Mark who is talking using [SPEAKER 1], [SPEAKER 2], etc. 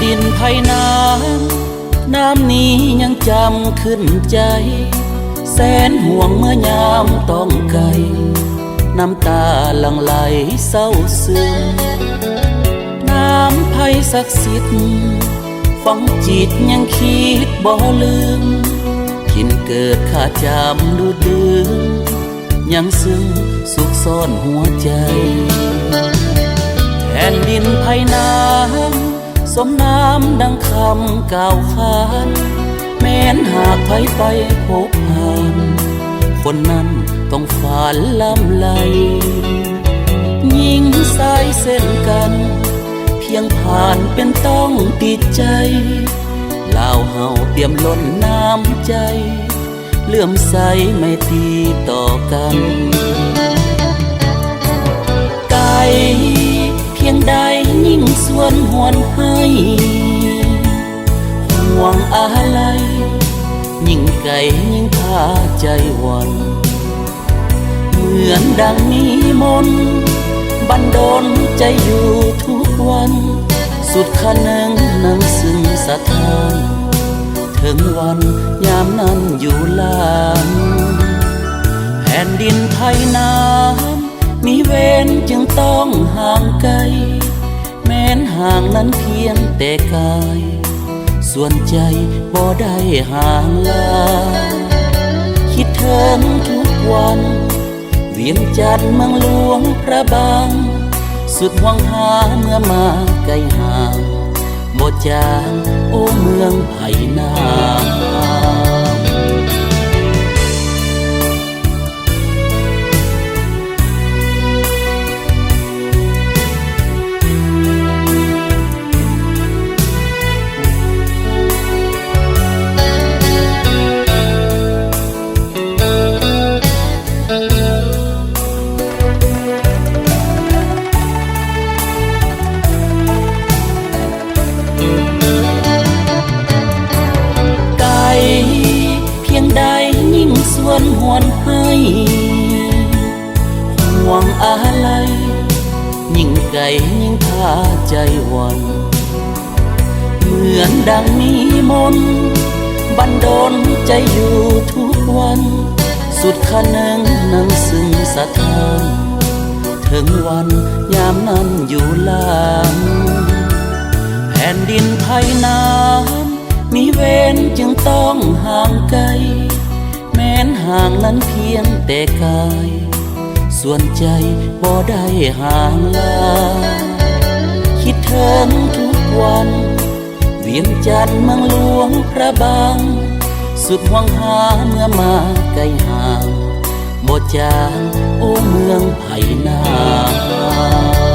[SPEAKER 1] ดินไผน้ำน้ำนี้ยังจำขึ้นใจแสนห่วงเมื่อยามต้องไกลน้ำตาหลั่งไหลเศร้าซึมน้ำไผศักดิ์สิทธิ์ฝังจิตยังคิดบ่ลืมกินเกิดขาดจำดูดื่มยังซึ้งสุขซ่อนหัวใจแผ่นดินไผน้ำสมน้ำดังคำกล่าวขานแม้นหากไผไปพบผ่านคนนั้นต้องฝันล้ำไหลยิ่งสายเส้นกันเพียงผ่านเป็นต้องติดใจลาวเฮาเปี่ยมล้นน้ำใจเลื่อมใสไม่ตีต่อกันไกลเพียงใดยิ่งส่วนหวนให้ห่วงอะไรยิ่งไกลยิ่งพาใจวันเหมือนดังมีมนต์บันดลใจอยู่ทุกวันสุดคะนึงนำซึ่งสะท้านถึงวันยามนั้นอยู่ลานแผ่นดินไทยน้ำมีเวรจึงต้องห่างไกลแม้นห่างนั้นเพียงแต่กายส่วนใจบ่ได้ห่างลาคิดถึงทุกวันเวียงจันทร์เมืองหลวงพระบางสุดหวังหาเมื่อมาไกลห่างบ่จางโอ้เมืองไผ่น้ส่วนหวนให้ห่วงอะไรยิ่งไกลยิ่งพาใจวันเหมือนดังมีมนต์บันดลใจอยู่ทุกวันสุดคะนึงนำซึ่งสะท้านถึงวันยามนั้นอยู่ลานแผ่นดินไทยน้ำมีเวรจึงต้องห่างไกลแม้นห่างนั้นเพียงแต่กายส่วนใจบ่ได้ห่างลาคิดถึงทุกวันเวียงจันทร์เมืองหลวงพระบางสุดหวังหาเมื่อมาไกลห่างบ่จางโอ้เมืองไผ่น้ำ